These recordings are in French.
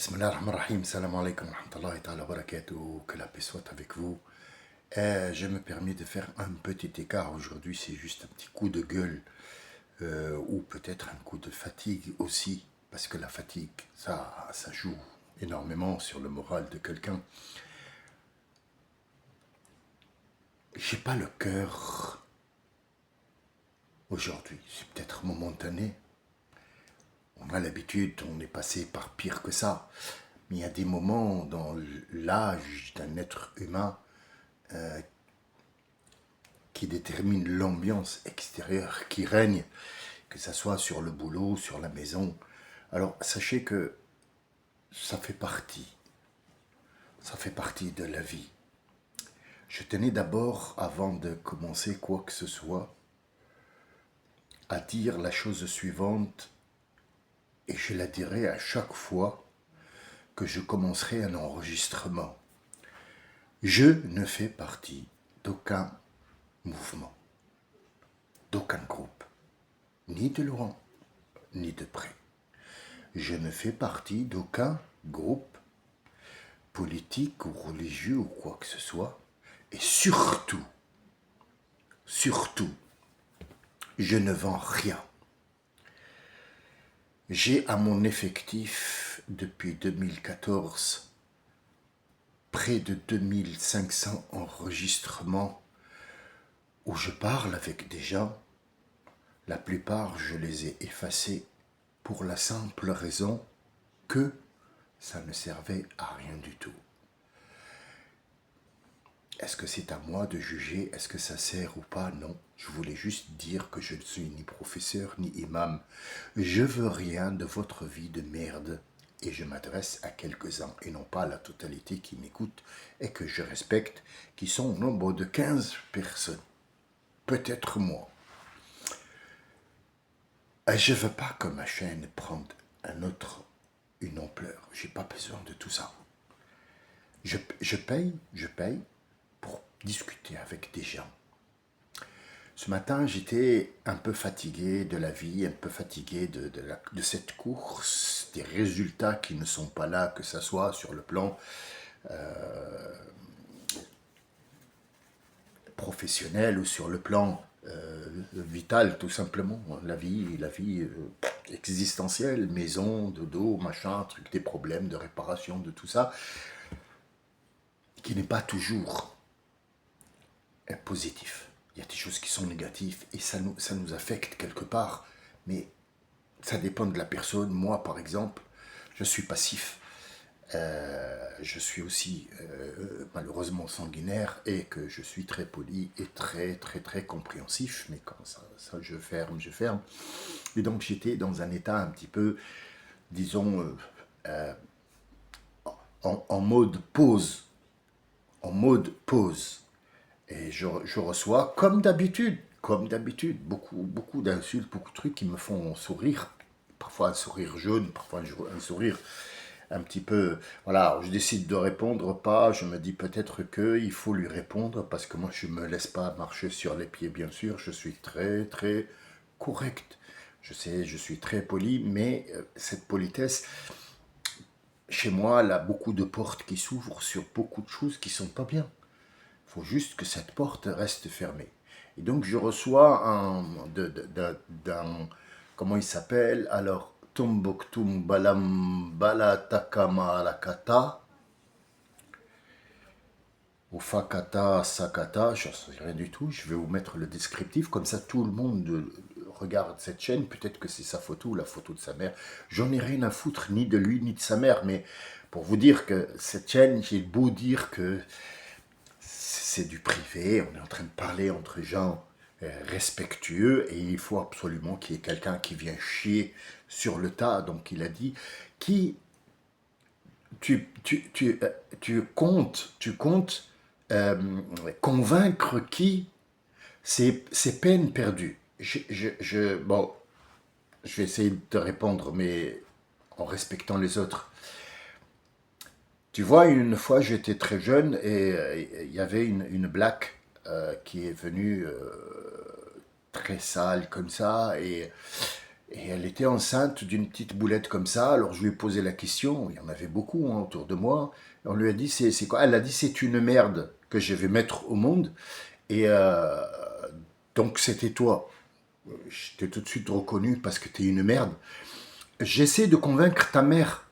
Bismillah ar-Rahman ar-Rahim, salam alaikum wa rahmatullahi ta'ala wa barakatuh, que la paix soit avec vous. Je me permets de faire un petit écart aujourd'hui, c'est juste un petit coup de gueule, ou peut-être un coup de fatigue aussi, parce que la fatigue, ça joue énormément sur le moral de quelqu'un. J'ai pas le cœur aujourd'hui, c'est peut-être momentané. On a l'habitude, on est passé par pire que ça. Mais il y a des moments dans l'âge d'un être humain qui déterminent l'ambiance extérieure qui règne, que ce soit sur le boulot, sur la maison. Alors sachez que ça fait partie, ça fait partie de la vie. Je tenais d'abord, avant de commencer quoi que ce soit, à dire la chose suivante, et je la dirai à chaque fois que je commencerai un enregistrement. Je ne fais partie d'aucun mouvement, d'aucun groupe, ni de loin, ni de près. Je ne fais partie d'aucun groupe politique ou religieux ou quoi que ce soit. Et surtout, je ne vends rien. J'ai à mon effectif, depuis 2014, près de 2500 enregistrements où je parle avec des gens. La plupart, je les ai effacés pour la simple raison que ça ne servait à rien du tout. Est-ce que c'est à moi de juger? Est-ce que ça sert ou pas? Non. Je voulais juste dire que je ne suis ni professeur ni imam. Je veux rien de votre vie de merde. Et je m'adresse à quelques-uns et non pas à la totalité qui m'écoute et que je respecte, qui sont au nombre de 15 personnes. Peut-être moi. Et je ne veux pas que ma chaîne prenne une ampleur. Je n'ai pas besoin de tout ça. Je paye pour discuter avec des gens. Ce matin, j'étais un peu fatigué de la vie, un peu fatigué de cette course, des résultats qui ne sont pas là, que ce soit sur le plan professionnel ou sur le plan vital, tout simplement. La vie existentielle, maison, dodo, machin, truc, des problèmes de réparation, de tout ça, qui n'est pas toujours positif. Il y a des choses qui sont négatives et ça nous affecte quelque part, mais ça dépend de la personne. Moi, par exemple, je suis passif. Je suis aussi malheureusement sanguinaire et que je suis très poli et très compréhensif, mais quand ça je ferme. Et donc j'étais dans un état un petit peu, disons, en mode pause. Et je reçois, comme d'habitude, beaucoup d'insultes, beaucoup de trucs qui me font sourire. Parfois un sourire jaune, parfois un sourire un petit peu... Voilà, je décide de répondre pas, je me dis peut-être qu'il faut lui répondre, parce que moi je ne me laisse pas marcher sur les pieds, bien sûr. Je suis très correct. Je sais, je suis très poli, mais cette politesse, chez moi, elle a beaucoup de portes qui s'ouvrent sur beaucoup de choses qui sont pas bien. Il faut juste que cette porte reste fermée. Et donc je reçois d'un comment il s'appelle? Alors, Tomboktum Balam Balatakama Alakata, ou Fakata Sakata, je ne sais rien du tout. Je vais vous mettre le descriptif, comme ça tout le monde regarde cette chaîne. Peut-être que c'est sa photo ou la photo de sa mère. J'en ai rien à foutre, ni de lui, ni de sa mère. Mais pour vous dire que cette chaîne, j'ai beau dire que c'est du privé, on est en train de parler entre gens respectueux et il faut absolument qu'il y ait quelqu'un qui vient chier sur le tas. Donc il a dit, qui tu comptes euh, convaincre qui, c'est peine perdue. Bon, je vais essayer de te répondre, mais en respectant les autres. Tu vois, une fois, j'étais très jeune et il y avait une black qui est venue très sale comme ça. Et Et elle était enceinte d'une petite boulette comme ça. Alors je lui ai posé la question. Il y en avait beaucoup hein, autour de moi. Et on lui a dit, c'est quoi? Elle a dit, c'est une merde que je vais mettre au monde. Et donc c'était toi. Je t'ai tout de suite reconnu parce que t'es une merde. J'essaie de convaincre ta mère.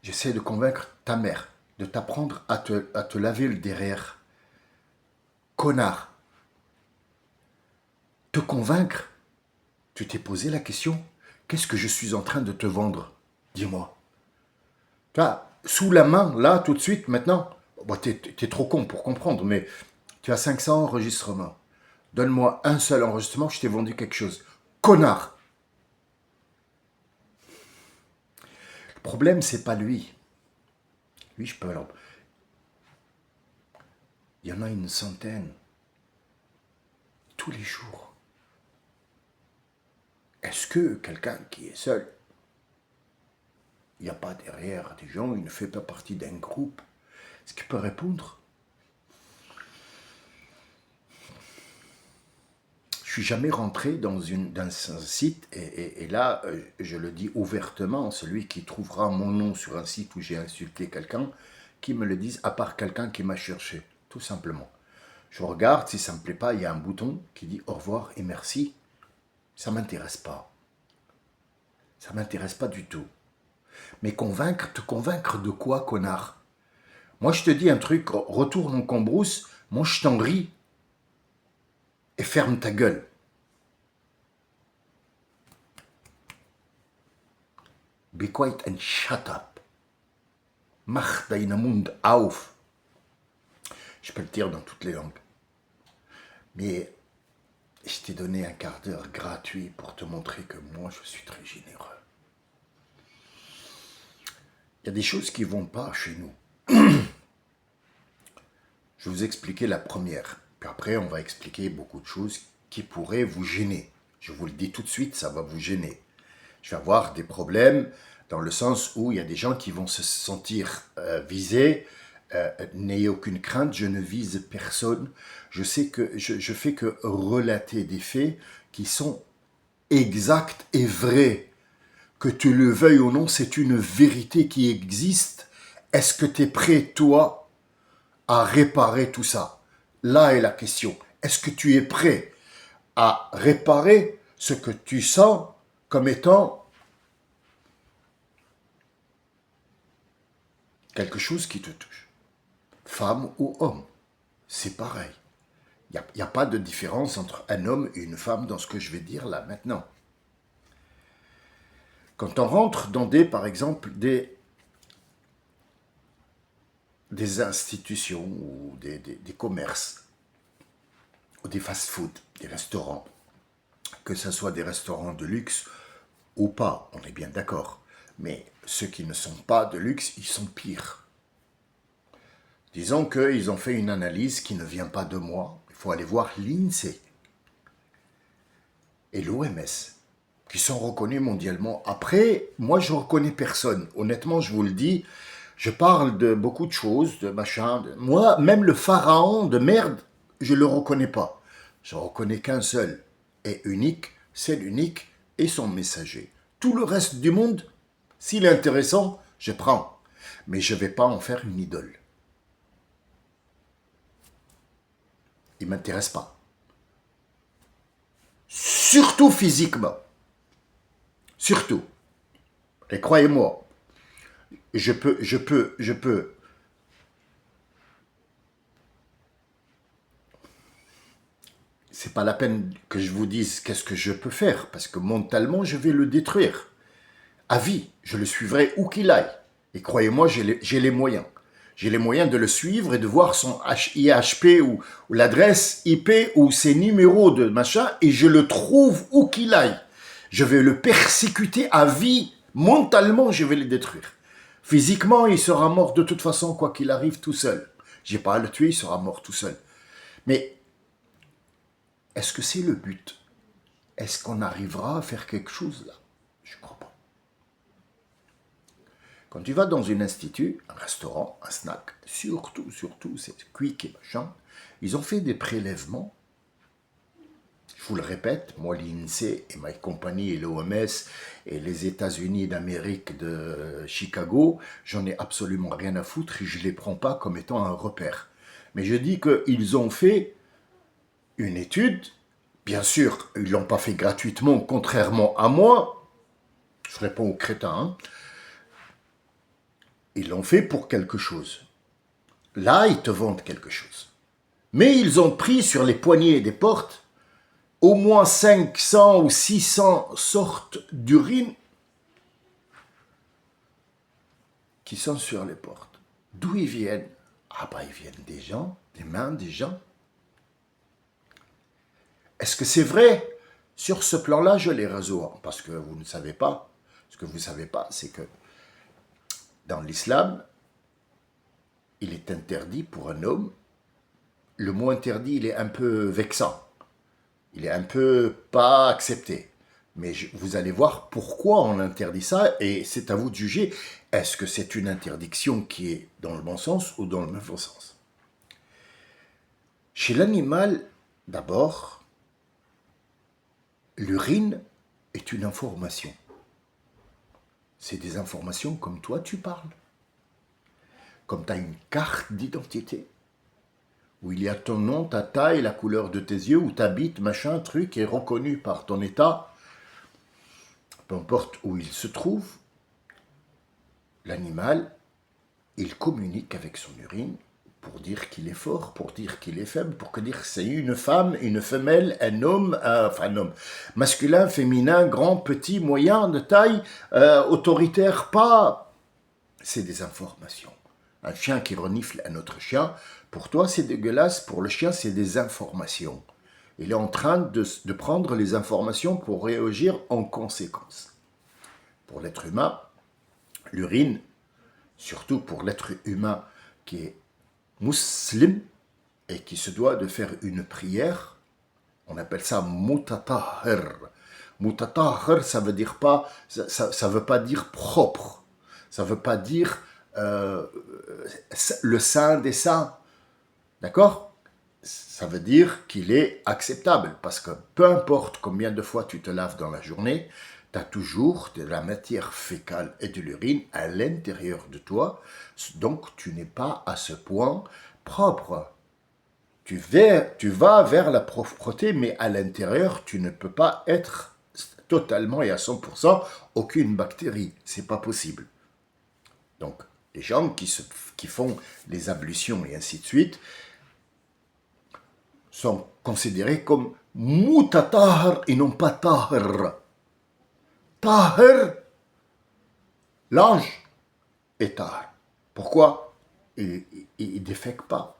J'essaie de convaincre ta mère de t'apprendre à te laver le derrière. Connard. Te convaincre. Tu t'es posé la question? Qu'est-ce que je suis en train de te vendre? Dis-moi. Tu vois, sous la main, là, tout de suite, maintenant, bon, t'es trop con pour comprendre, mais tu as 500 enregistrements. Donne-moi un seul enregistrement, je t'ai vendu quelque chose. Connard! Le problème, c'est pas lui. Lui, je peux... Il y en a une centaine. Tous les jours. Est-ce que quelqu'un qui est seul, il n'y a pas derrière des gens, il ne fait pas partie d'un groupe, est-ce qu'il peut répondre? Je suis jamais rentré dans un site, et là, je le dis ouvertement, celui qui trouvera mon nom sur un site où j'ai insulté quelqu'un, qui me le dise, à part quelqu'un qui m'a cherché, tout simplement. Je regarde, si ça ne me plaît pas, il y a un bouton qui dit au revoir et merci. Ça ne m'intéresse pas. Ça ne m'intéresse pas du tout. Mais te convaincre de quoi, connard? Moi, je te dis un truc, retourne en cambrousse, moi, je t'en ris, et ferme ta gueule. Be quiet and shut up. Mach deinen Mund auf. Je peux le dire dans toutes les langues. Mais je t'ai donné un quart d'heure gratuit pour te montrer que moi, je suis très généreux. Il y a des choses qui ne vont pas chez nous. Je vais vous expliquer la première. Puis après, on va expliquer beaucoup de choses qui pourraient vous gêner. Je vous le dis tout de suite, ça va vous gêner. Je vais avoir des problèmes dans le sens où il y a des gens qui vont se sentir visés. N'ayez aucune crainte, je ne vise personne. Je sais que je fais que relater des faits qui sont exacts et vrais. Que tu le veuilles ou non, c'est une vérité qui existe. Est-ce que tu es prêt, toi, à réparer tout ça? Là est la question. Est-ce que tu es prêt à réparer ce que tu sens comme étant quelque chose qui te touche? Femme ou homme, c'est pareil. Il n'y a pas de différence entre un homme et une femme dans ce que je vais dire là maintenant. Quand on rentre dans par exemple, des institutions ou des commerces, ou des fast-food, des restaurants, que ce soit des restaurants de luxe ou pas, on est bien d'accord. Mais ceux qui ne sont pas de luxe, ils sont pires. Disons qu'ils ont fait une analyse qui ne vient pas de moi. Il faut aller voir l'INSEE et l'OMS, qui sont reconnus mondialement. Après, moi, je ne reconnais personne. Honnêtement, je vous le dis, je parle de beaucoup de choses, de machin. Moi, même le pharaon de merde, je ne le reconnais pas. Je ne reconnais qu'un seul et unique, c'est l'unique et son messager. Tout le reste du monde, s'il est intéressant, je prends. Mais je ne vais pas en faire une idole. Il ne m'intéresse pas. Surtout physiquement. Surtout. Et croyez-moi, je peux. C'est pas la peine que je vous dise qu'est-ce que je peux faire, parce que mentalement, je vais le détruire. À vie, je le suivrai où qu'il aille. Et croyez-moi, j'ai les moyens. J'ai les moyens de le suivre et de voir son IHP ou l'adresse IP ou ses numéros de machin, et je le trouve où qu'il aille. Je vais le persécuter à vie. Mentalement, je vais le détruire. Physiquement, il sera mort de toute façon, quoi qu'il arrive, tout seul. J'ai pas à le tuer, il sera mort tout seul. Mais est-ce que c'est le but? Est-ce qu'on arrivera à faire quelque chose là? Je ne crois pas. Quand tu vas dans un institut, un restaurant, un snack, surtout, c'est quick et machin, ils ont fait des prélèvements Je vous le répète, moi l'INSEE et ma compagnie et l'OMS et les États-Unis d'Amérique de Chicago, j'en ai absolument rien à foutre et je ne les prends pas comme étant un repère. Mais je dis qu'ils ont fait une étude, bien sûr, ils ne l'ont pas fait gratuitement, contrairement à moi, je réponds aux crétins, hein. Ils l'ont fait pour quelque chose. Là, ils te vendent quelque chose. Mais ils ont pris sur les poignées des portes au moins 500 ou 600 sortes d'urine qui sont sur les portes. D'où ils viennent? Ah bah ils viennent des gens, des mains des gens. Est-ce que c'est vrai? Sur ce plan-là, je les réseaux. Parce que vous ne savez pas. Ce que vous ne savez pas, c'est que dans l'islam, il est interdit pour un homme. Le mot interdit, il est un peu vexant. Il est un peu pas accepté. Mais vous allez voir pourquoi on interdit ça et c'est à vous de juger. Est-ce que c'est une interdiction qui est dans le bon sens ou dans le mauvais sens? Chez l'animal, d'abord, l'urine est une information. C'est des informations comme toi tu parles. Comme tu as une carte d'identité, où il y a ton nom, ta taille, la couleur de tes yeux, où tu habites, machin, truc, est reconnu par ton état, peu importe où il se trouve, l'animal, il communique avec son urine pour dire qu'il est fort, pour dire qu'il est faible, pour dire que c'est une femme, une femelle, un homme, un homme masculin, féminin, grand, petit, moyen, de taille, autoritaire, pas. C'est des informations. Un chien qui renifle un autre chien, pour toi c'est dégueulasse, pour le chien c'est des informations. Il est en train de prendre les informations pour réagir en conséquence. Pour l'être humain, l'urine, surtout pour l'être humain qui est musulman et qui se doit de faire une prière, on appelle ça mutatahhir. Mutatahhir, ça veut dire pas, ça veut pas dire propre, ça veut pas dire le saint des saints, d'accord? Ça veut dire qu'il est acceptable, parce que peu importe combien de fois tu te laves dans la journée, tu as toujours de la matière fécale et de l'urine à l'intérieur de toi, donc tu n'es pas à ce point propre. Tu vas vers la propreté, mais à l'intérieur, tu ne peux pas être totalement et à 100% aucune bactérie. C'est pas possible. Donc, les gens qui font les ablutions et ainsi de suite sont considérés comme mutatahar et non pas tahir. Tahir, l'ange, est tahir. Pourquoi? Il ne défèque pas.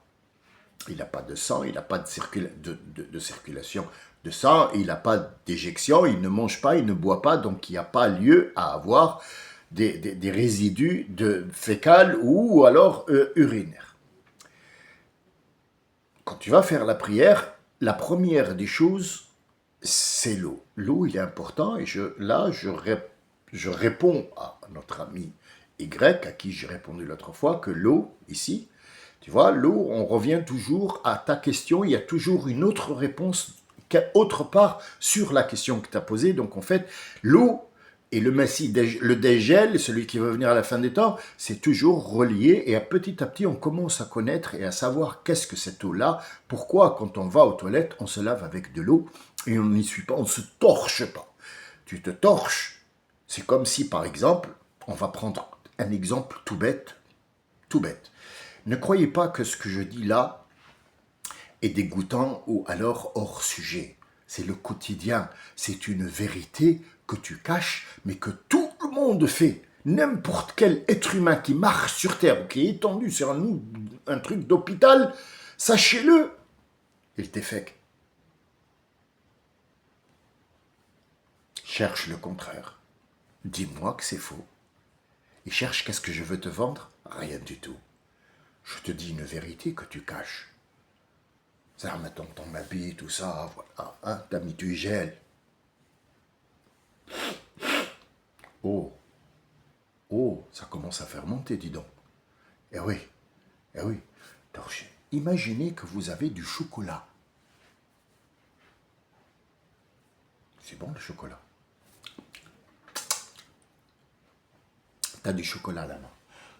Il n'a pas de sang, il n'a pas de circulation de sang, il n'a pas d'éjection, il ne mange pas, il ne boit pas, donc il n'y a pas lieu à avoir des résidus fécales ou alors urinaires. Quand tu vas faire la prière, la première des choses, c'est l'eau. L'eau, il est important, et je réponds à notre ami Y, à qui j'ai répondu l'autre fois, que l'eau, ici, tu vois, l'eau, on revient toujours à ta question, il y a toujours une autre réponse autre part sur la question que tu as posée. Donc en fait, l'eau et le Messie, le dégel, celui qui va venir à la fin des temps, c'est toujours relié, et à petit, on commence à connaître et à savoir qu'est-ce que cette eau-là, pourquoi quand on va aux toilettes, on se lave avec de l'eau et on n'y suit pas, on ne se torche pas. Tu te torches, c'est comme si par exemple, on va prendre un exemple tout bête, tout bête. Ne croyez pas que ce que je dis là est dégoûtant ou alors hors sujet. C'est le quotidien, c'est une vérité que tu caches, mais que tout le monde fait. N'importe quel être humain qui marche sur Terre ou qui est étendu sur un truc d'hôpital, sachez-le, il défèque. Cherche le contraire. Dis-moi que c'est faux. Et cherche qu'est-ce que je veux te vendre? Rien du tout. Je te dis une vérité que tu caches. Ça, mettons ton habit, tout ça, voilà. Hein, t'as mis du gel. Oh, oh, ça commence à faire monter, dis donc. Eh oui, eh oui. Imaginez que vous avez du chocolat. C'est bon le chocolat. Tu as du chocolat à la main.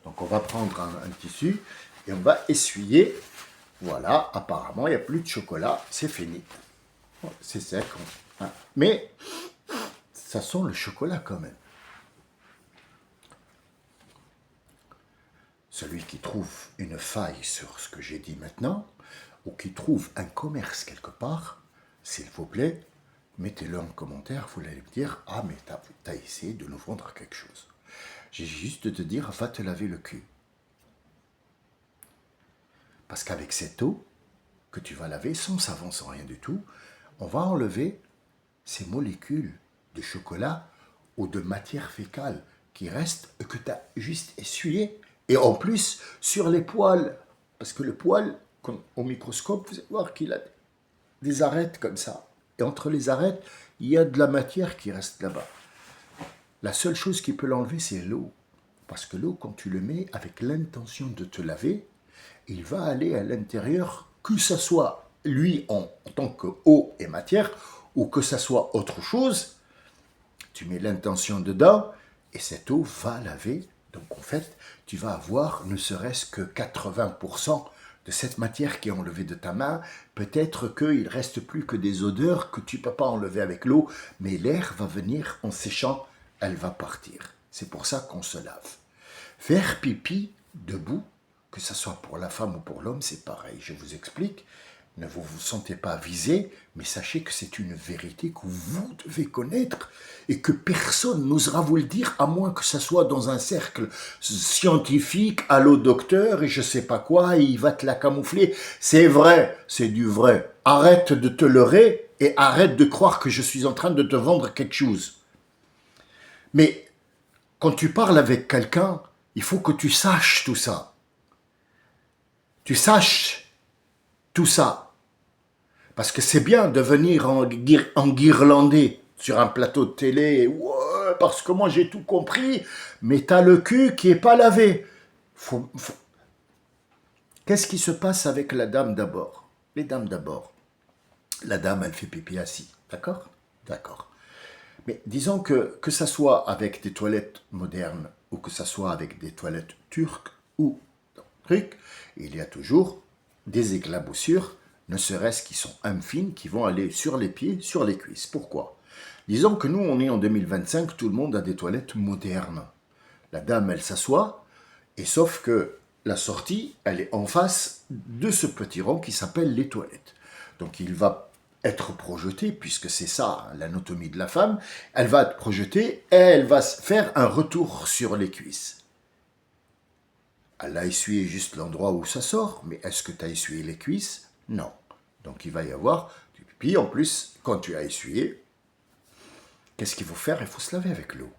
Donc on va prendre un tissu et on va essuyer. Voilà, apparemment il n'y a plus de chocolat, c'est fini. C'est sec. Hein. Mais ça sent le chocolat quand même. Celui qui trouve une faille sur ce que j'ai dit maintenant, ou qui trouve un commerce quelque part, s'il vous plaît, mettez-le en commentaire, vous allez me dire, ah mais t'as essayé de nous vendre quelque chose. J'ai juste de te dire, va te laver le cul. Parce qu'avec cette eau que tu vas laver, sans savon, sans rien du tout, on va enlever ces molécules de chocolat ou de matière fécale qui restent et que tu as juste essuyé. Et en plus, sur les poils, parce que le poil, au microscope, vous allez voir qu'il a des arêtes comme ça. Et entre les arêtes, il y a de la matière qui reste là-bas. La seule chose qui peut l'enlever, c'est l'eau. Parce que l'eau, quand tu le mets avec l'intention de te laver, il va aller à l'intérieur, que ça soit lui en tant que eau et matière, ou que ça soit autre chose. Tu mets l'intention dedans, et cette eau va laver. Donc en fait, tu vas avoir ne serait-ce que 80% de cette matière qui est enlevée de ta main. Peut-être qu'il ne reste plus que des odeurs que tu ne peux pas enlever avec l'eau, mais l'air va venir en séchant, elle va partir. C'est pour ça qu'on se lave. Faire pipi debout, que ce soit pour la femme ou pour l'homme, c'est pareil. Je vous explique. Ne vous sentez pas visé, mais sachez que c'est une vérité que vous devez connaître et que personne n'osera vous le dire, à moins que ce soit dans un cercle scientifique, allô docteur, et je sais pas quoi, et il va te la camoufler. C'est vrai, c'est du vrai. Arrête de te leurrer et arrête de croire que je suis en train de te vendre quelque chose. Mais quand tu parles avec quelqu'un, il faut que tu saches tout ça. Tu saches tout ça. Parce que c'est bien de venir enguirlander sur un plateau de télé, ouais, parce que moi j'ai tout compris, mais t'as le cul qui est pas lavé. Qu'est-ce qui se passe avec la dame d'abord? Les dames d'abord. La dame, elle fait pipi assis, d'accord? D'accord. Mais disons que ça soit avec des toilettes modernes ou que ça soit avec des toilettes turques ou trucs, il y a toujours des éclaboussures, ne serait-ce qu'ils sont infimes, qui vont aller sur les pieds, sur les cuisses. Pourquoi? Disons que nous, on est en 2025, tout le monde a des toilettes modernes. La dame, elle s'assoit, et sauf que la sortie, elle est en face de ce petit rond qui s'appelle les toilettes. Donc il va être projeté, puisque c'est ça, l'anatomie de la femme, elle va être projetée et elle va faire un retour sur les cuisses. Elle a essuyé juste l'endroit où ça sort, mais est-ce que tu as essuyé les cuisses? Non. Donc il va y avoir du pipi. En plus, quand tu as essuyé, qu'est-ce qu'il faut faire? Il faut se laver avec l'eau.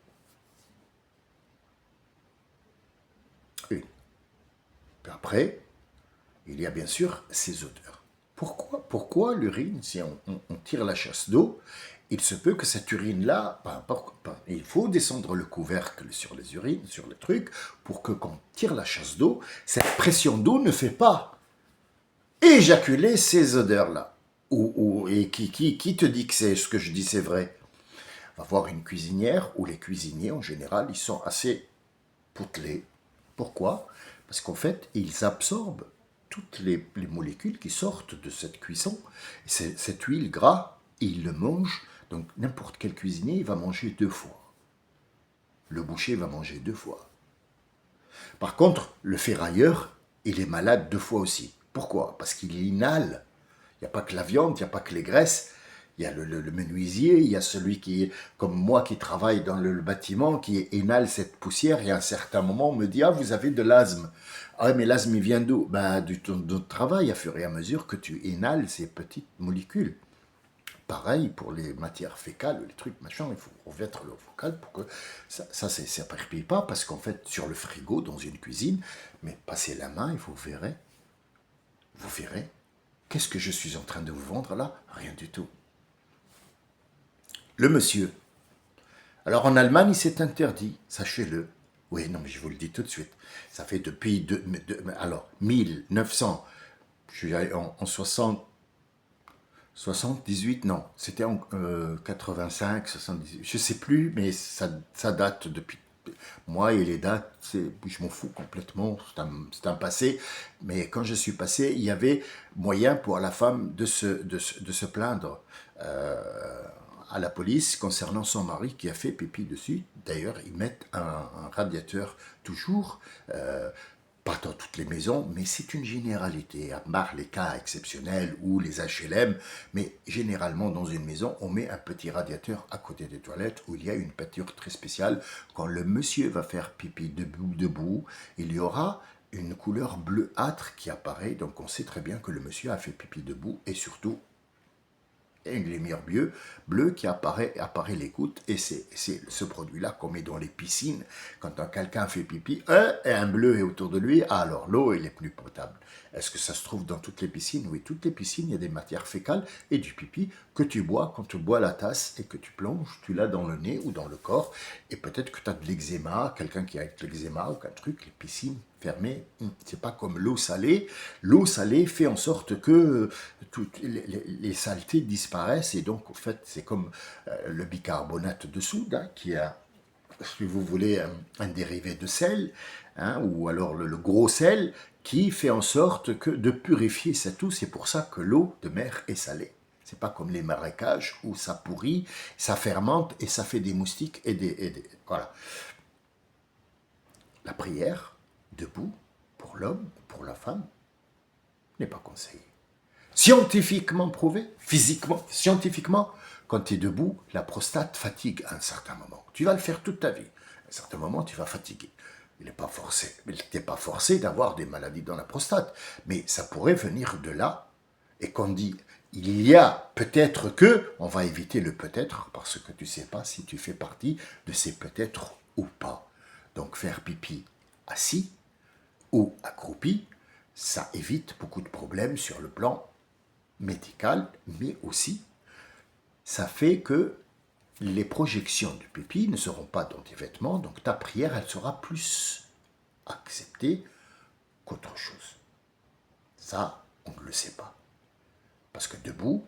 Une. Puis après, il y a bien sûr ces odeurs. Pourquoi l'urine, si on tire la chasse d'eau, il se peut que cette urine-là, il faut descendre le couvercle sur les urines, sur le truc, pour que quand on tire la chasse d'eau, cette pression d'eau ne fait pas éjaculer ces odeurs-là. Et qui te dit que c'est ce que je dis, c'est vrai? On va voir une cuisinière, ou les cuisiniers en général, ils sont assez poutelés. Pourquoi? Parce qu'en fait, ils absorbent toutes les molécules qui sortent de cette cuisson. Cette huile gras, ils le mangent. Donc n'importe quel cuisinier, il va manger 2 fois. Le boucher va manger 2 fois. Par contre, le ferrailleur, il est malade 2 fois aussi. Pourquoi? Parce qu'il inhale. Il n'y a pas que la viande, il n'y a pas que les graisses. Il y a le menuisier, il y a celui qui est comme moi qui travaille dans le bâtiment, qui inhale cette poussière et à un certain moment on me dit « Ah, vous avez de l'asthme ». Ah, mais l'asthme, il vient d'où? De ton travail, à fur et à mesure que tu inhales ces petites molécules. Pareil pour les matières fécales, les trucs, machin, il faut revêtre l'eau fécale pour que ça ne perpille pas, parce qu'en fait, sur le frigo, dans une cuisine, mais passez la main et vous verrez, qu'est-ce que je suis en train de vous vendre là? Rien du tout. Le monsieur. Alors en Allemagne, c'est interdit, sachez-le. Oui, non, mais je vous le dis tout de suite. Ça fait depuis 1900, je suis en 78, non, c'était en 85, 78, je sais plus, mais ça date depuis. Moi et les dates, je m'en fous complètement, c'est un passé. Mais quand je suis passé, il y avait moyen pour la femme de se plaindre à la police concernant son mari qui a fait pipi dessus. D'ailleurs, ils mettent un radiateur toujours. Pas dans toutes les maisons, mais c'est une généralité, à part les cas exceptionnels ou les HLM, mais généralement dans une maison, on met un petit radiateur à côté des toilettes où il y a une peinture très spéciale. Quand le monsieur va faire pipi debout, il y aura une couleur bleuâtre qui apparaît, donc on sait très bien que le monsieur a fait pipi debout et surtout une lumière bleue qui apparaît les gouttes, et c'est ce produit-là qu'on met dans les piscines. Quand quelqu'un fait pipi, et un bleu est autour de lui, alors l'eau elle est plus potable. Est-ce que ça se trouve dans toutes les piscines? Oui, toutes les piscines, il y a des matières fécales et du pipi que tu bois quand tu bois la tasse et que tu plonges, tu l'as dans le nez ou dans le corps, et peut-être que tu as de l'eczéma, quelqu'un qui a de l'eczéma ou qu'un truc, les piscines fermées, c'est pas comme l'eau salée. L'eau salée fait en sorte que toutes les saletés disparaissent, et donc en fait c'est comme le bicarbonate de soude qui a, si vous voulez, un dérivé de sel, ou alors le gros sel qui fait en sorte que de purifier cette eau. C'est pour ça que l'eau de mer est salée. C'est pas comme les marécages où ça pourrit, ça fermente et ça fait des moustiques voilà. La prière debout pour l'homme, pour la femme, n'est pas conseillée. Scientifiquement prouvé, physiquement, scientifiquement, quand tu es debout, la prostate fatigue à un certain moment. Tu vas le faire toute ta vie. À un certain moment, tu vas fatiguer. Il n'est pas forcé. Mais tu n'es pas forcé d'avoir des maladies dans la prostate. Mais ça pourrait venir de là. Et qu'on dit, il y a peut-être que, on va éviter le peut-être, parce que tu ne sais pas si tu fais partie de ces peut-être ou pas. Donc faire pipi assis ou accroupi, ça évite beaucoup de problèmes sur le plan médical, mais aussi ça fait que les projections du pipi ne seront pas dans tes vêtements, donc ta prière, elle sera plus acceptée qu'autre chose. Ça, on ne le sait pas. Parce que debout,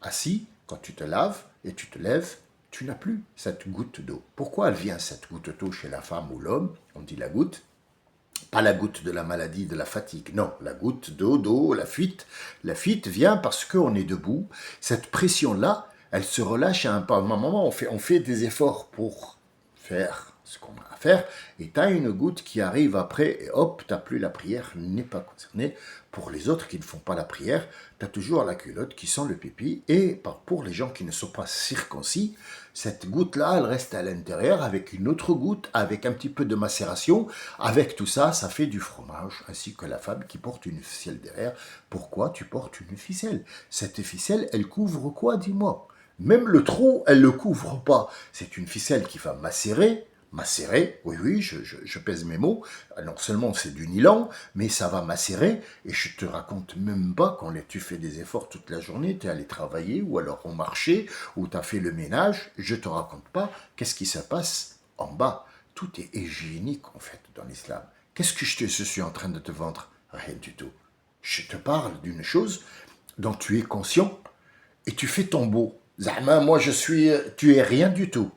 assis, quand tu te laves et tu te lèves, tu n'as plus cette goutte d'eau. Pourquoi elle vient, cette goutte d'eau, chez la femme ou l'homme? On dit la goutte. Pas la goutte de la maladie, de la fatigue, non, la goutte d'eau, la fuite. La fuite vient parce qu'on est debout. Cette pression-là, elle se relâche à un moment. On fait des efforts pour faire ce qu'on a à faire, et tu as une goutte qui arrive après, et hop, tu n'as plus la prière, n'est pas concernée. Pour les autres qui ne font pas la prière, tu as toujours la culotte qui sent le pipi, et pour les gens qui ne sont pas circoncis, cette goutte-là, elle reste à l'intérieur avec une autre goutte, avec un petit peu de macération. Avec tout ça, ça fait du fromage, ainsi que la femme qui porte une ficelle derrière. Pourquoi tu portes une ficelle? Cette ficelle, elle couvre quoi, dis-moi? Même le trou, elle ne le couvre pas. C'est une ficelle qui va macérer, oui, je pèse mes mots. Non seulement c'est du nylon, mais ça va macérer, et je te raconte même pas quand tu fais des efforts toute la journée, tu es allé travailler, ou alors au marché, ou tu as fait le ménage, je te raconte pas qu'est-ce qui se passe en bas. Tout est hygiénique en fait dans l'islam. Qu'est-ce que je suis en train de te vendre? Rien du tout. Je te parle d'une chose dont tu es conscient, et tu fais ton beau. Zahma, moi tu es rien du tout.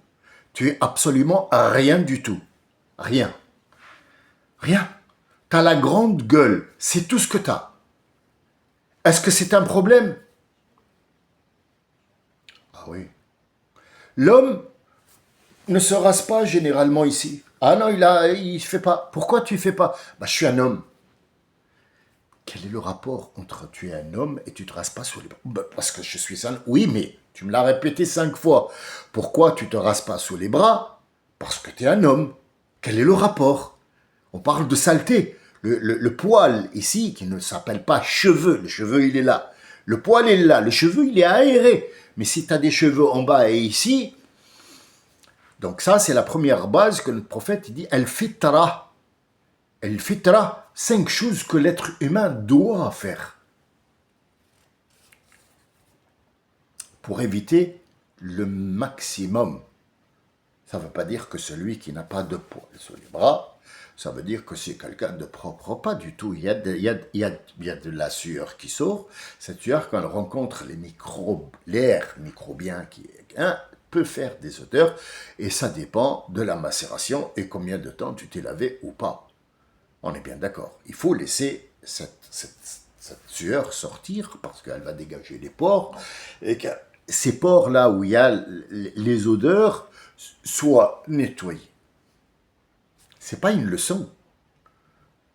Tu es absolument rien du tout. Rien. Rien. T'as la grande gueule. C'est tout ce que t'as. Est-ce que c'est un problème? Ah oui. L'homme ne se rase pas généralement ici. Ah non, il fait pas. Pourquoi tu fais pas? Bah, je suis un homme. Quel est le rapport entre tu es un homme et tu te rases pas sous les bras? Bah, parce que je suis un... Oui, mais tu me l'as répété 5 fois. Pourquoi tu te rases pas sous les bras? Parce que tu es un homme. Quel est le rapport? On parle de saleté. Le poil ici, qui ne s'appelle pas cheveux, le cheveu il est là. Le poil il est là, le cheveu il est aéré. Mais si tu as des cheveux en bas et ici, donc ça c'est la première base que le prophète dit, el-fitra. El-fitra, 5 choses que l'être humain doit faire pour éviter le maximum. Ça ne veut pas dire que celui qui n'a pas de poils sur les bras, ça veut dire que c'est quelqu'un de propre. Pas du tout. Il y a de la sueur qui sort. Cette sueur, quand elle rencontre les microbes, l'air microbien qui peut faire des odeurs. Et ça dépend de la macération et combien de temps tu t'es lavé ou pas. On est bien d'accord. Il faut laisser cette sueur sortir parce qu'elle va dégager les pores. Et que ces pores-là où il y a les odeurs soient nettoyés. C'est pas une leçon.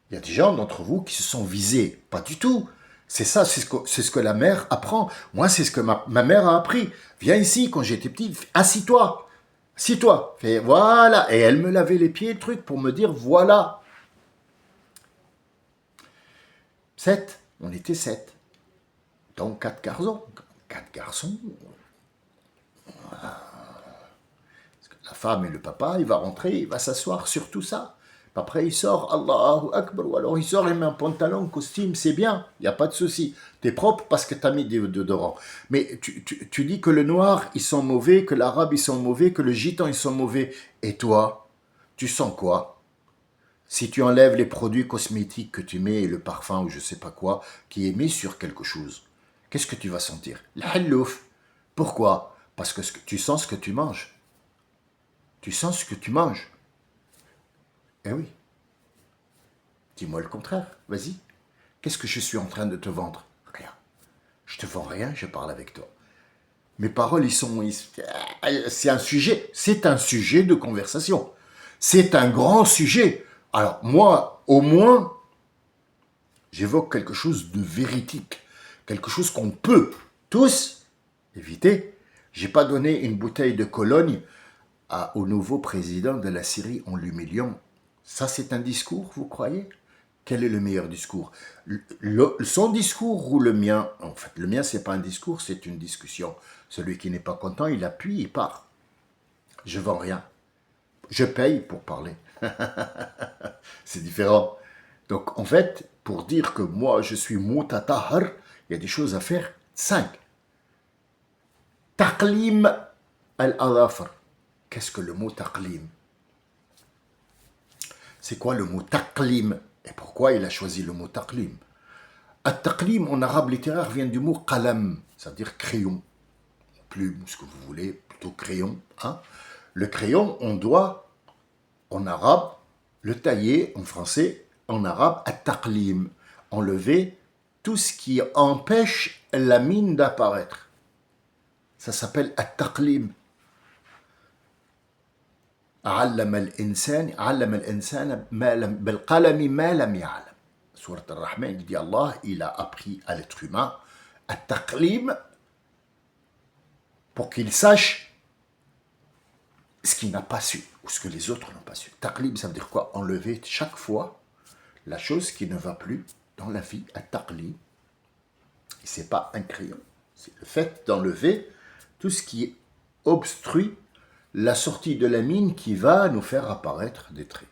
Il y a des gens d'entre vous qui se sont visés. Pas du tout. C'est ça, c'est ce que la mère apprend. Moi, c'est ce que ma mère a appris. Viens ici, quand j'étais petit, assis-toi. Assis-toi. Et voilà. Et elle me lavait les pieds, le truc, pour me dire, voilà. 7. On était 7. Donc 4 garçons. 4 garçons. La femme et le papa, il va rentrer, il va s'asseoir sur tout ça. Après, il sort, Allahu Akbar, ou alors il sort, il met un pantalon, un costume, c'est bien, il n'y a pas de souci. T'es propre parce que t'as mis des déodorants. Mais tu dis que le noir, ils sont mauvais, que l'arabe, ils sont mauvais, que le gitan, ils sont mauvais. Et toi, tu sens quoi? Si tu enlèves les produits cosmétiques que tu mets, et le parfum ou je sais pas quoi, qui est mis sur quelque chose, qu'est-ce que tu vas sentir? La hallouf. Pourquoi? Parce que tu sens ce que tu manges. Tu sens ce que tu manges. Eh oui. Dis-moi le contraire, vas-y. Qu'est-ce que je suis en train de te vendre? Rien. Je te vends rien, je parle avec toi. Mes paroles, c'est un sujet de conversation. C'est un grand sujet. Alors moi, au moins, j'évoque quelque chose de véridique, quelque chose qu'on peut tous éviter. J'ai pas donné une bouteille de Cologne au nouveau président de la Syrie en l'humiliant. Ça, c'est un discours, vous croyez? Quel est le meilleur discours? Son discours ou le mien? En fait, le mien, c'est pas un discours, c'est une discussion. Celui qui n'est pas content, il appuie, il part. Je vends rien. Je paye pour parler. C'est différent. Donc, en fait, pour dire que moi, je suis mutatahar, il y a des choses à faire. 5. Taqlim al-adafar. Qu'est-ce que le mot taqlim? C'est quoi le mot taqlim? Et pourquoi il a choisi le mot taqlim? At-taqlim en arabe littéraire vient du mot qalam, c'est-à-dire crayon, plume, ce que vous voulez, plutôt crayon. Hein? Le crayon, on doit, en arabe, le tailler, en français, en arabe, at-taqlim, enlever tout ce qui empêche la mine d'apparaître. Ça s'appelle at-taqlim. علم الإنسان بالقلم ما لم يعلم. Surat Ar-Rahman dit Allah, il a appris à l'être humain à taqlim pour qu'il sache ce qu'il n'a pas su ou ce que les autres n'ont pas su. Taqlim, ça veut dire quoi? Enlever chaque fois la chose qui ne va plus dans la vie. À taqlim, c'est pas un crayon, c'est le fait d'enlever tout ce qui obstrue la sortie de la mine qui va nous faire apparaître des traits.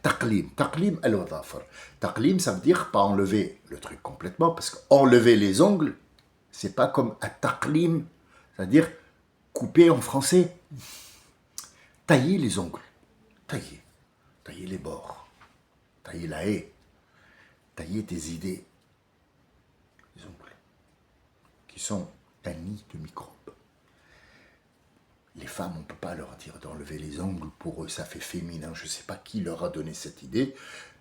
Taqlim, taqlim al-wadafar. Taqlim, ça veut dire pas enlever le truc complètement, parce qu'enlever les ongles, c'est pas comme taqlim, c'est-à-dire couper en français, tailler les ongles, tailler les bords, tailler la haie, tailler tes idées, les ongles, qui sont un nid de microbes. Les femmes, on ne peut pas leur dire d'enlever les ongles, pour eux ça fait féminin. Je ne sais pas qui leur a donné cette idée,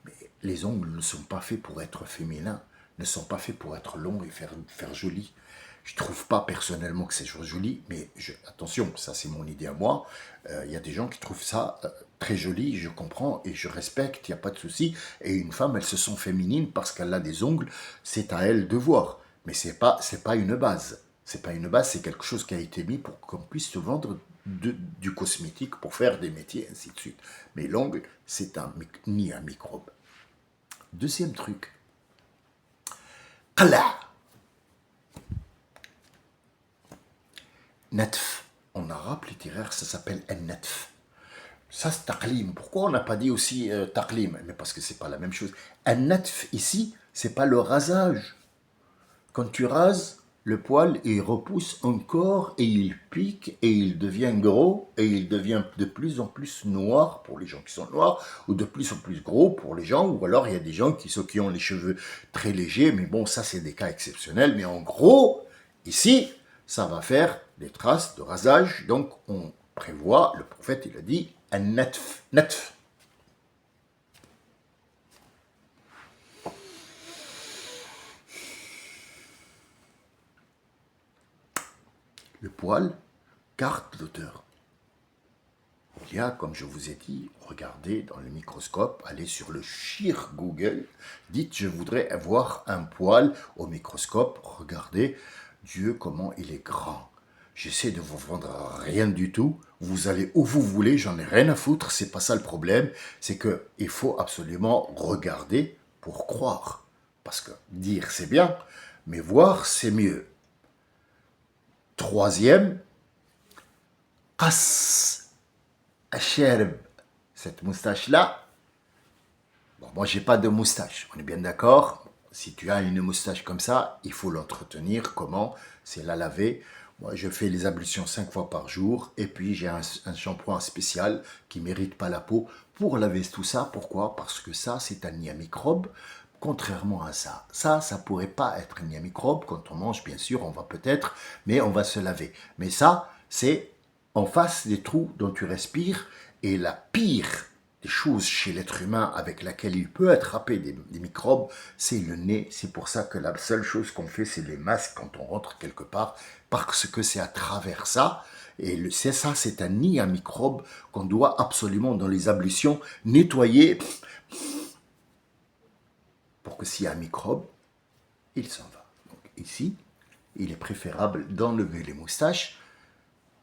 mais les ongles ne sont pas faits pour être féminins, ne sont pas faits pour être longs et faire joli. Je ne trouve pas personnellement que c'est joli, mais attention, ça c'est mon idée à moi. Y a des gens qui trouvent ça très joli, je comprends et je respecte, il n'y a pas de souci. Et une femme, elle se sent féminine parce qu'elle a des ongles, c'est à elle de voir. Mais c'est pas une base. C'est pas une base, c'est quelque chose qui a été mis pour qu'on puisse se vendre du cosmétique pour faire des métiers, ainsi de suite. Mais l'ongle, c'est ni un microbe. Deuxième truc. Qala. Natf. En arabe littéraire, ça s'appelle an-natf. Ça, c'est taqlim. Pourquoi on n'a pas dit aussi taqlim? Mais parce que c'est pas la même chose. An-natf, ici, c'est pas le rasage. Quand tu rases, le poil, il repousse encore et il pique et il devient gros et il devient de plus en plus noir pour les gens qui sont noirs ou de plus en plus gros pour les gens, ou alors il y a des gens qui ont les cheveux très légers, mais bon, ça c'est des cas exceptionnels, mais en gros, ici, ça va faire des traces de rasage, donc on prévoit, le prophète il a dit, un natf, natf. Le poil garde l'odeur. Il y a, comme je vous ai dit, regardez dans le microscope, allez sur le Shir Google, dites je voudrais avoir un poil au microscope, regardez, Dieu comment il est grand. J'essaie de vous vendre rien du tout, vous allez où vous voulez, j'en ai rien à foutre, c'est pas ça le problème, c'est que il faut absolument regarder pour croire. Parce que dire c'est bien, mais voir c'est mieux. Troisième, qas Acherb, cette moustache-là, bon, moi j'ai pas de moustache, on est bien d'accord. Si tu as une moustache comme ça, il faut l'entretenir. Comment? C'est la laver. Moi je fais les ablutions 5 fois par jour et puis j'ai un shampoing spécial qui mérite pas la peau pour laver tout ça. Pourquoi? Parce que ça c'est un nid à microbes. Contrairement à ça, ça pourrait pas être un nid à microbes. Quand on mange, bien sûr, on va peut-être, mais on va se laver. Mais ça, c'est en face des trous dont tu respires, et la pire des choses chez l'être humain avec laquelle il peut attraper des microbes, c'est le nez. C'est pour ça que la seule chose qu'on fait, c'est les masques quand on rentre quelque part, parce que c'est à travers ça. Et c'est ça, c'est un nid à microbes qu'on doit absolument, dans les ablutions, nettoyer pour que s'il y a un microbe, il s'en va. Donc ici, il est préférable d'enlever les moustaches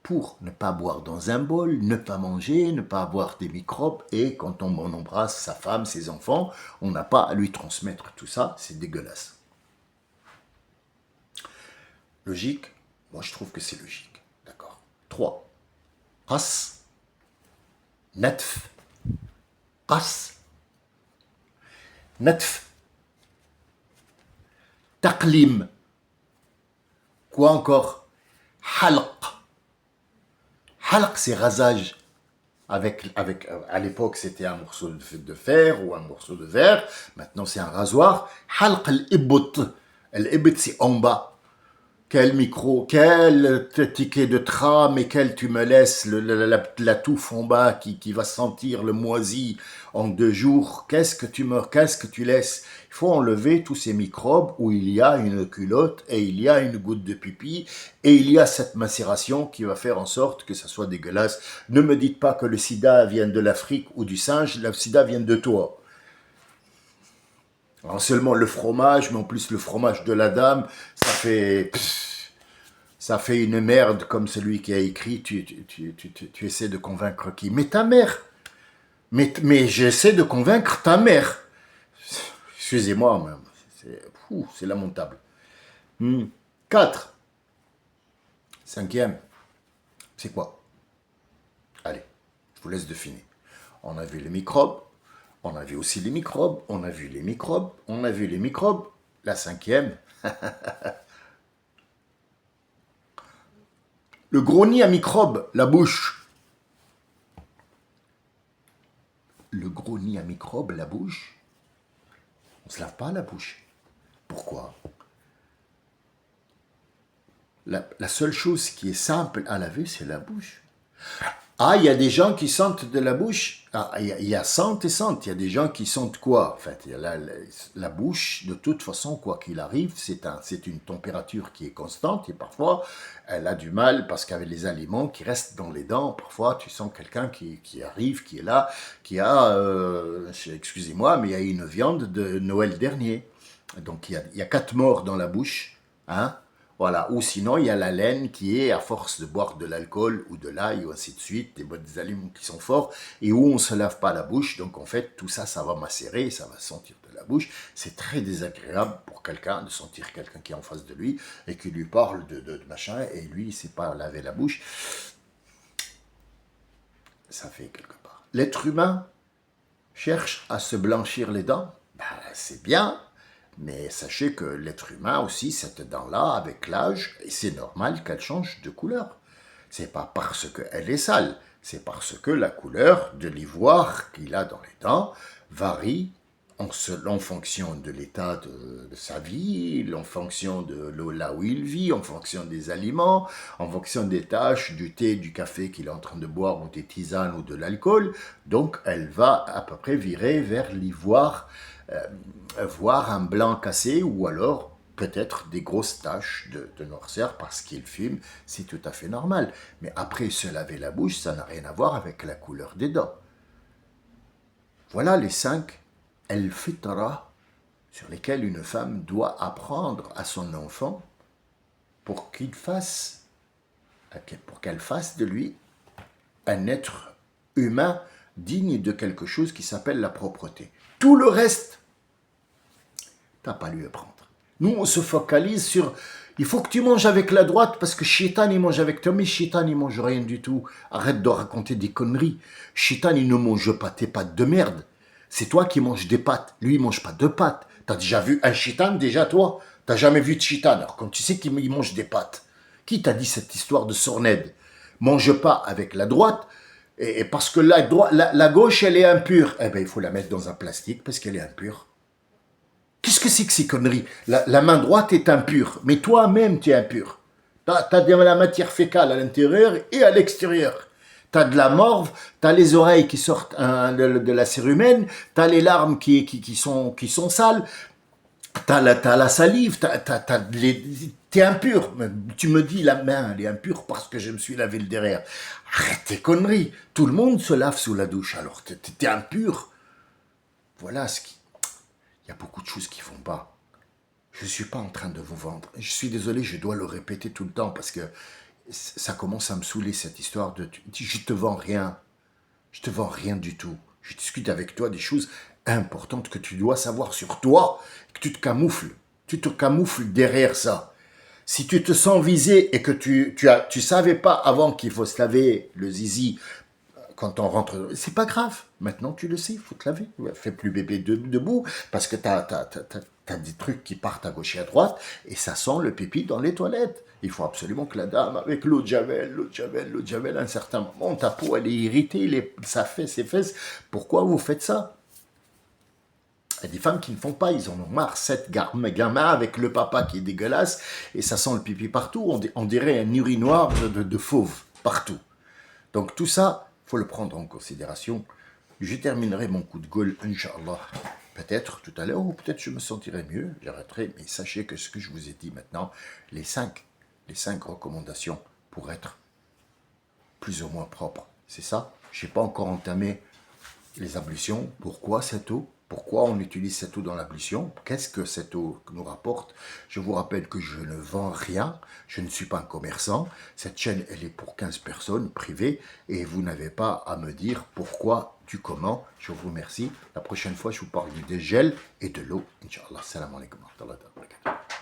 pour ne pas boire dans un bol, ne pas manger, ne pas avoir des microbes, et quand on embrasse sa femme, ses enfants, on n'a pas à lui transmettre tout ça, c'est dégueulasse. Logique? Moi je trouve que c'est logique. D'accord. 3. Qas, natf, qas, natf, taqlim. Quoi encore? Halq. Halq, c'est rasage. À l'époque, c'était un morceau de fer ou un morceau de verre. Maintenant, c'est un rasoir. Halq al-ibut. Al-ibut, c'est en bas. Quel micro, quel ticket de tram et quel tu me laisses la touffe en bas qui va sentir le moisi en 2 jours. Qu'est-ce que tu laisses? Il faut enlever tous ces microbes où il y a une culotte et il y a une goutte de pipi et il y a cette macération qui va faire en sorte que ça soit dégueulasse. Ne me dites pas que le sida vient de l'Afrique ou du singe, le sida vient de toi. Alors seulement le fromage, mais en plus le fromage de la dame, ça fait une merde comme celui qui a écrit. Tu essaies de convaincre qui? Mais ta mère. Mais j'essaie de convaincre ta mère. Excusez-moi, c'est lamentable. 4. Cinquième, c'est quoi? Allez, je vous laisse deviner. On a vu les microbes, on a vu aussi les microbes, on a vu les microbes, on a vu les microbes. La cinquième, le gros nid à microbes, la bouche. Le gros nid à microbes, la bouche. On ne se lave pas la bouche. Pourquoi? La seule chose qui est simple à laver, c'est la bouche. Ah, il y a des gens qui sentent de la bouche. Ah, il y a sente et sente. Il y a des gens qui sentent quoi? En fait, il y a la bouche, de toute façon, quoi qu'il arrive, c'est une température qui est constante et parfois, elle a du mal parce qu'avec les aliments qui restent dans les dents, parfois, tu sens quelqu'un qui arrive, qui est là, qui a, excusez-moi, mais il y a une viande de Noël dernier. Donc, il y a 4 morts dans la bouche, hein? Voilà. Ou sinon, il y a la laine qui est, à force de boire de l'alcool ou de l'ail ou ainsi de suite, des aliments qui sont forts et où on ne se lave pas la bouche. Donc, en fait, tout ça, ça va macérer, ça va sentir de la bouche. C'est très désagréable pour quelqu'un de sentir quelqu'un qui est en face de lui et qui lui parle de machin et lui, il ne sait pas laver la bouche. Ça fait quelque part. L'être humain cherche à se blanchir les dents. Ben, c'est bien, Mais sachez que l'être humain aussi, cette dent-là, avec l'âge, c'est normal qu'elle change de couleur. C'est pas parce qu'elle est sale, c'est parce que la couleur de l'ivoire qu'il a dans les dents varie en fonction de l'état de sa vie, en fonction de là où il vit, en fonction des aliments, en fonction des tâches, du thé, du café qu'il est en train de boire, ou des tisanes ou de l'alcool. Donc elle va à peu près virer vers l'ivoire, voire un blanc cassé, ou alors peut-être des grosses taches de noirceur parce qu'il fume, c'est tout à fait normal. Mais après se laver la bouche, ça n'a rien à voir avec la couleur des dents. Voilà les 5 el-fitra sur lesquels une femme doit apprendre à son enfant pour qu'elle fasse de lui un être humain digne de quelque chose qui s'appelle la propreté. Tout le reste, t'as pas lui apprendre. Nous, on se focalise sur il faut que tu manges avec la droite parce que Shaitan, il mange avec toi, mais Shaitan, il mange rien du tout. Arrête de raconter des conneries. Shaitan, il ne mange pas tes pâtes de merde. C'est toi qui manges des pâtes. Lui, il mange pas de pâtes. T'as déjà vu un Shaitan, déjà, toi? T'as jamais vu de Shaitan. Alors, quand tu sais qu'il mange des pâtes, qui t'a dit cette histoire de sournède? Mange pas avec la droite, et parce que la gauche, elle est impure. Eh bien, il faut la mettre dans un plastique parce qu'elle est impure. Qu'est-ce que c'est que ces conneries? La main droite est impure, mais toi-même, tu es impur. Tu as de la matière fécale à l'intérieur et à l'extérieur. Tu as de la morve, tu as les oreilles qui sortent de la cérumen, tu as les larmes qui sont sales, tu as la salive, tu es impur. Tu me dis la main, elle est impure parce que je me suis lavé le derrière. Arrête tes conneries. Tout le monde se lave sous la douche, alors tu es impur. Voilà ce qui... Il y a beaucoup de choses qui ne vont pas. Je ne suis pas en train de vous vendre. Je suis désolé, je dois le répéter tout le temps parce que ça commence à me saouler cette histoire de je te vends rien. Je te vends rien du tout. Je discute avec toi des choses importantes que tu dois savoir sur toi, que tu te camoufles. Tu te camoufles derrière ça. Si tu te sens visé et que tu savais pas avant qu'il faut se laver le zizi quand on rentre, c'est pas grave. Maintenant, tu le sais, il faut te laver. Fais plus bébé debout parce que t'as des trucs qui partent à gauche et à droite et ça sent le pipi dans les toilettes. Il faut absolument que la dame, avec l'eau de javel, à un certain moment, ta peau, elle est irritée, ça fait ses fesses. Pourquoi vous faites ça? Il y a des femmes qui ne font pas, ils en ont marre. 7 gamins avec le papa qui est dégueulasse et ça sent le pipi partout. On dirait un urinoir de fauve partout. Donc tout ça, il faut le prendre en considération. Je terminerai mon coup de gueule, Inch'Allah, peut-être tout à l'heure, ou peut-être je me sentirai mieux, j'arrêterai, mais sachez que ce que je vous ai dit maintenant, les 5 recommandations pour être plus ou moins propre, c'est ça. Je n'ai pas encore entamé les ablutions. Pourquoi cette eau? Pourquoi on utilise cette eau dans l'ablution? Qu'est-ce que cette eau nous rapporte? Je vous rappelle que je ne vends rien, je ne suis pas un commerçant. Cette chaîne, elle est pour 15 personnes privées et vous n'avez pas à me dire pourquoi, du comment. Je vous remercie. La prochaine fois, je vous parle du dégel et de l'eau. Inch'Allah. Salam alaikum wa rahmatullah.